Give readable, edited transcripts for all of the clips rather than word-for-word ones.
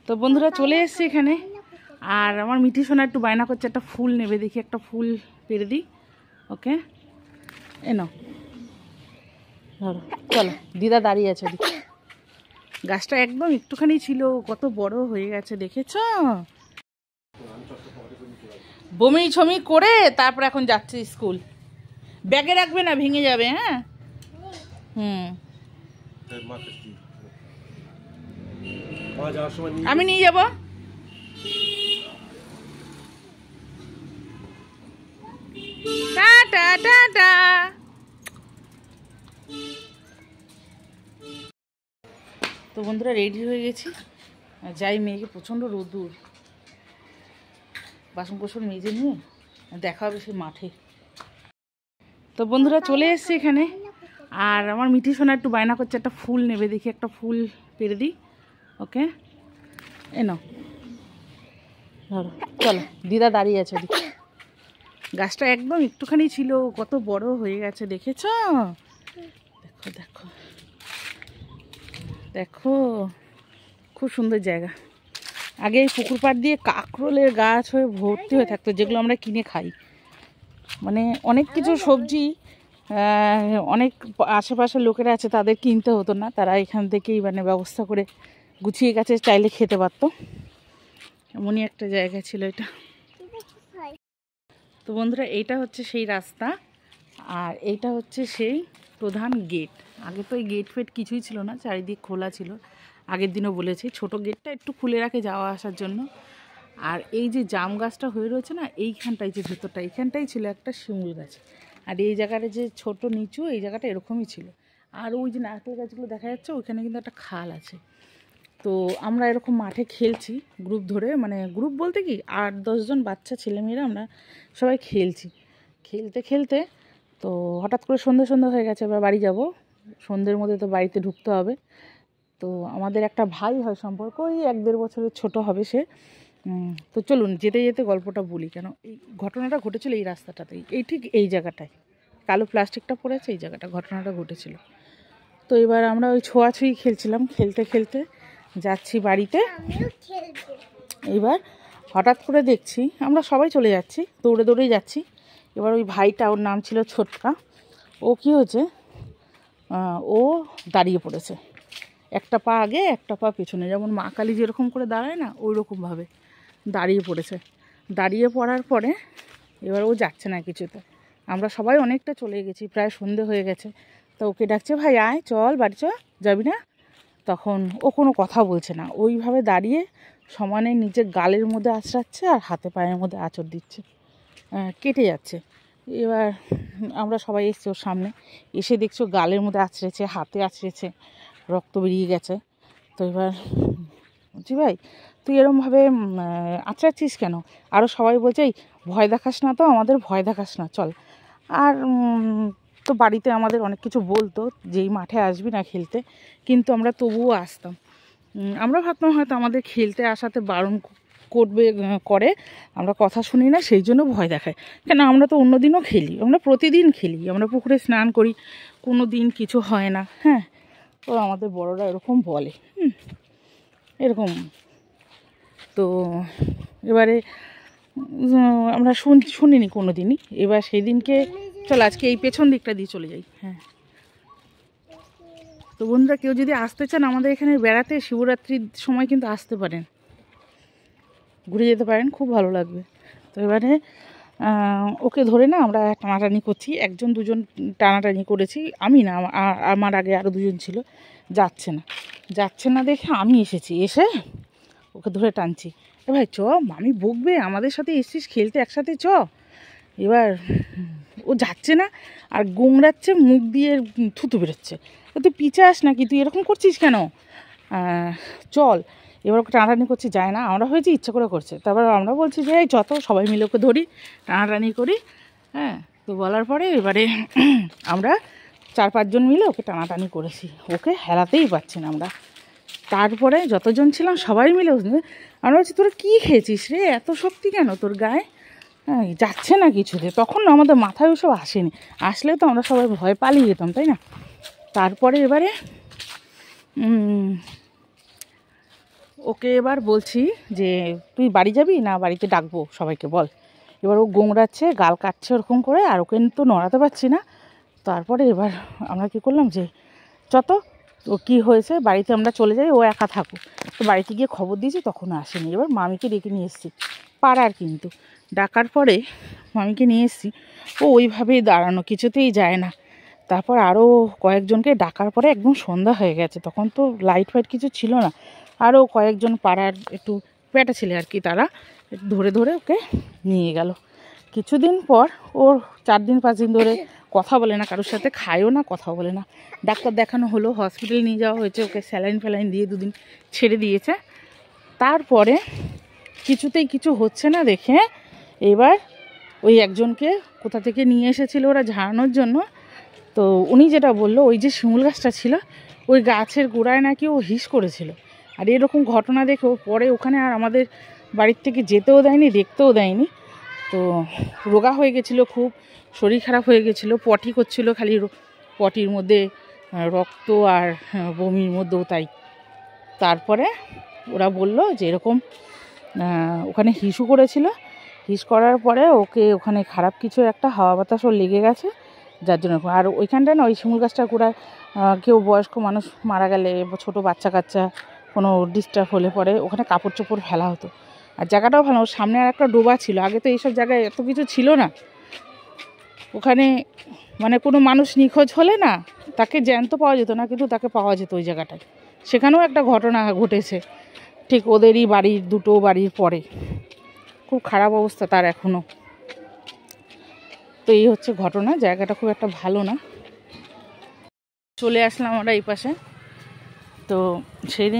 তো বন্ধুরা চলে এসেছি এখানে, আর আমার মিঠি সোনা একটু বায়না করছে একটা ফুল নেবে, দেখি একটা ফুল পেরে দিই ওকে। এনো ধরো, চলো। দিদা দাঁড়িয়ে আছে, গাছটা একদম একটুখানি ছিল, কত বড় হয়ে গেছে দেখেছো। বমি ছমি করে তারপর এখন যাচ্ছে স্কুল। ব্যাগে রাখবে না, ভেঙে যাবে। হ্যাঁ আমি নিয়ে যাব। Tata tata. তো বন্ধুরা রেডি হয়ে গেছি, যাই মেয়েকে, প্রচণ্ড রোদুর। বাসন কোসন মেজে নিয়ে দেখা হবে সে মাঠে। তো বন্ধুরা চলে এসেছি এখানে, আর আমার মিঠি সোনা একটু বায়না করছে একটা ফুল নেবে, দেখি একটা ফুল পেরে দিই ওকে। এনো ধরো, চলো। দিদা দাঁড়িয়ে আছে, গাছটা একদম একটুখানি ছিল, কত বড় হয়ে গেছে দেখেছো। দেখো দেখো দেখো, খুব সুন্দর জায়গা। আগে এই পুকুর পাড় দিয়ে কাঁকরোলের গাছ হয়ে ভর্তি হয়ে থাকতো, যেগুলো আমরা কিনে খাই। মানে অনেক কিছু সবজি অনেক আশেপাশের লোকেরা আছে, তাদের কিনতে হতো না, তারা এখান থেকেই মানে ব্যবস্থা করে গুছিয়ে গেছে, চাইলে খেতে পারতো। এমনই একটা জায়গা ছিল এটা। তো বন্ধুরা এইটা হচ্ছে সেই রাস্তা, আর এইটা হচ্ছে সেই প্রধান গেট। আগে তো এই গেট ফেট কিছুই ছিল না, চারিদিক খোলা ছিল। আগের দিনও বলেছি ছোট গেটটা একটু খুলে রাখে যাওয়া আসার জন্য। আর এই যে জাম গাছটা হয়ে রয়েছে না, এইখানটাই যে ভেতরটা, এইখানটাই ছিল একটা শিমুল গাছ। আর এই জায়গাটা যে ছোট নিচু, এই জায়গাটা এরকমই ছিল। আর ওই যে নারকেল গাছগুলো দেখা যাচ্ছে, ওইখানে কিন্তু একটা খাল আছে। তো আমরা এরকম মাঠে খেলছি গ্রুপ ধরে, মানে গ্রুপ বলতে কি 8-10 জন বাচ্চা ছেলেমেয়েরা আমরা সবাই খেলছি। খেলতে খেলতে তো হঠাৎ করে সন্ধে হয়ে গেছে, এবার বাড়ি যাব। সন্ধ্যের মধ্যে তো বাড়িতে ঢুকতে হবে। তো আমাদের একটা ভাই হয় সম্পর্ক, ওই 1-1.5 বছরের ছোট হবে সে। তো চলুন যেতে যেতে গল্পটা বলি। কেন এই ঘটনাটা ঘটেছিল এই রাস্তাটাতেই, এই ঠিক এই জায়গাটায় কালো প্লাস্টিকটা পড়েছে, এই জায়গাটা ঘটনাটা ঘটেছিল। তো এবার আমরা ওই ছোঁয়াছুঁই খেলছিলাম, খেলতে খেলতে যাচ্ছি বাড়িতে। এবার হঠাৎ করে দেখছি আমরা সবাই চলে যাচ্ছি, দৌড়ে দৌড়েই যাচ্ছি। এবার ওই ভাইটা, ওর নাম ছিল ছোটকা, ও কী হয়েছে, ও দাঁড়িয়ে পড়েছে, একটা পা আগে একটা পা পেছনে, যেমন মা কালী যেরকম করে দাঁড়ায় না, ওই রকমভাবে দাঁড়িয়ে পড়েছে। দাঁড়িয়ে পড়ার পরে এবার ও যাচ্ছে না কিছুতে। আমরা সবাই অনেকটা চলে গেছি, প্রায় সন্ধে হয়ে গেছে। তা ওকে ডাকছে, ভাই আয় চল বাড়ি, চ যাবি না? তখন ও কোনো কথা বলছে না, ওইভাবে দাঁড়িয়ে সমানে নিজের গালের মধ্যে আঁচড়াচ্ছে আর হাতে পায়ের মধ্যে আঁচড় দিচ্ছে, কেটে যাচ্ছে। এবার আমরা সবাই এসছি ওর সামনে, এসে দেখছো গালের মধ্যে আঁচড়েছে, হাতে আঁচড়েছে, রক্ত বেরিয়ে গেছে। তো এবার বলছি, ভাই তুই এরমভাবে আঁচড়াচ্ছিস কেন? আরও সবাই বলছে, এই ভয় দেখাস না, তো আমাদের ভয় দেখাস না, চল। আর তো বাড়িতে আমাদের অনেক কিছু বলতো, যেই মাঠে আসবি না খেলতে, কিন্তু আমরা তবুও আসতাম। আমরা ভাবতাম হয়তো আমাদের খেলতে আসাতে বারণ করে, আমরা কথা শুনি না, সেই জন্য ভয় দেখায়। কেন আমরা তো অন্য দিনও খেলি, আমরা প্রতিদিন খেলি, আমরা পুকুরে স্নান করি, কোনো দিন কিছু হয় না। হ্যাঁ, তো আমাদের বড়রা এরকম বলে, এরকম। তো এবারে আমরা শুনিনি কোনো দিনই। এবার সেই দিনকে চল আজকে এই পেছন দিকটা দিয়ে চলে যাই। হ্যাঁ, তো বন্ধুরা কেউ যদি আসতে চান আমাদের এখানে বেড়াতে, শিবরাত্রির সময় কিন্তু আসতে পারেন, ঘুরে যেতে পারেন, খুব ভালো লাগবে। তো এবারে ওকে ধরে না আমরা টানাটানি করছি, 1-2 জন টানাটানি করেছি, আমি না, আমার আগে আরও 2 জন ছিল। যাচ্ছে না দেখে আমি এসে ওকে ধরে টানছি, এ ভাই চ, মামি বকবে, আমাদের সাথে এসছিস খেলতে একসাথে, চ। এবার ও যাচ্ছে না, আর গোংড়াচ্ছে, মুখ দিয়ে থুতু বেরোচ্ছে। তুই পিছে আস নাকি, তুই এরকম করছিস কেন, চল। এবার ওকে টানাটানি করছি, যায় না, আমরা হয়েছি ইচ্ছা করে করছে। তারপর আমরা বলছি যে এই যত সবাই মিলে ওকে ধরি, টানাটানি করি। হ্যাঁ, তো বলার পরে এবারে আমরা 4-5 জন মিলে ওকে টানাটানি করেছি, ওকে হেলাতেই পারছি না আমরা। তারপরে যতজন ছিলাম সবাই মিলে আমরা বলছি, তোরা কী খেয়েছিস রে, এত শক্তি কেন তোর গায়ে, হ্যাঁ যাচ্ছে না কিছুতে। তখন আমাদের মাথায় ওসব আসেনি, আসলে তো আমরা সবাই ভয় পালিয়ে যেতাম, তাই না? তারপরে এবারে ওকে এবার বলছি যে তুই বাড়ি যাবি না বাড়িতে ডাকবো সবাইকে বল। এবার ও গোংড়াচ্ছে, গাল কাটছে ওরকম করে, আর ওকে তো নড়াতে পারছি না। তারপরে এবার আমরা কী করলাম যে যত ও কী হয়েছে বাড়িতে আমরা চলে যাই, ও একা থাকুক। তো বাড়িতে গিয়ে খবর দিয়েছি, তখন আসেনি। এবার মামিকে ডেকে নিয়ে এসেছি, পাড়ার কিন্তু ডাকার পরে মামিকে নিয়ে এসেছি। ও ওইভাবেই দাঁড়ানো, কিছুতেই যায় না। তারপর আরও কয়েকজনকে ডাকার পরে একদম সন্ধ্যা হয়ে গেছে, তখন তো লাইট ফাইট কিছু ছিল না। আরও কয়েকজন পাড়ার একটু পেটা ছেলে আর কি, তারা ধরে ধরে ওকে নিয়ে গেল। কিছুদিন পর ওর 4 দিন 5 দিন ধরে কথা বলে না, কারোর সাথে খায়ও না, কথা বলে না। ডাক্তার দেখানো হলো, হসপিটালে নিয়ে যাওয়া হয়েছে, ওকে স্যালাইন ফ্যালাইন দিয়ে 2 দিন ছেড়ে দিয়েছে। তারপরে কিছুতেই কিছু হচ্ছে না দেখে এবার ওই একজনকে কোথা থেকে নিয়ে এসেছিলো ওরা ঝাড়ানোর জন্য। তো উনি যেটা বললো, ওই যে শিমুল গাছটা ছিল ওই গাছের গোড়ায় নাকি ও হিস করেছিল। আর এরকম ঘটনা দেখে ও পরে ওখানে আর আমাদের বাড়ির থেকে যেতেও দেয়নি, দেখতেও দেয়নি। তো রোগা হয়ে গেছিলো, খুব শরীর খারাপ হয়ে গেছিলো, পটি করছিল খালি, পটির মধ্যে রক্ত আর বমির মধ্যেও তাই। তারপরে ওরা বলল যে এরকম ওখানে হিসু করেছিল, হিস করার পরে ওকে ওখানে খারাপ কিছু একটা হাওয়া বাতাস ওর লেগে গেছে, যার জন্য। আর ওইখানটায় না ওই শিমুল গাছটার গোড়ায় কেউ বয়স্ক মানুষ মারা গেলে, ছোটো বাচ্চা কাচ্চা কোনো ডিস্টার্ব হলে পরে ওখানে কাপড় চোপড় ফেলা হতো। আর জায়গাটাও ভালো, সামনে আর একটা ডোবা ছিল। আগে তো এইসব জায়গায় এত কিছু ছিল না। ওখানে মানে কোনো মানুষ নিখোঁজ হলে না তাকে জ্যান্ত পাওয়া যেত না, কিন্তু তাকে পাওয়া যেত ওই জায়গাটায়। সেখানেও একটা ঘটনা ঘটেছে, ঠিক ওদেরই বাড়ির 2টো বাড়ির পরে। খুব খারাপ অবস্থা তার এখনও। তো এই হচ্ছে ঘটনা, জায়গাটা খুব একটা ভালো না। চলে আসলাম আমরা এই পাশে। তো সেই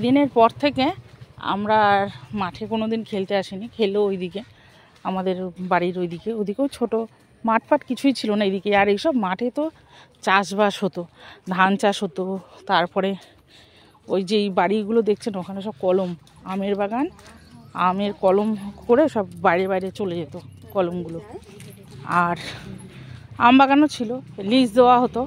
দিনের পর থেকে আমরা আর মাঠে কোনো দিন খেলতে আসিনি। খেলেও ওইদিকে আমাদের বাড়ির ওইদিকেও ছোটো মাঠ ফাট কিছুই ছিল না এদিকে। আর এইসব মাঠে তো চাষবাস হতো, ধান চাষ হতো। তারপরে ওই যে এই বাড়িগুলো দেখছেন ওখানে সব কলম, আমের বাগান, আমের কলম করে সব বাইরে বাইরে চলে যেত কলমগুলো। আর আম বাগানও ছিল, লিজ দেওয়া হতো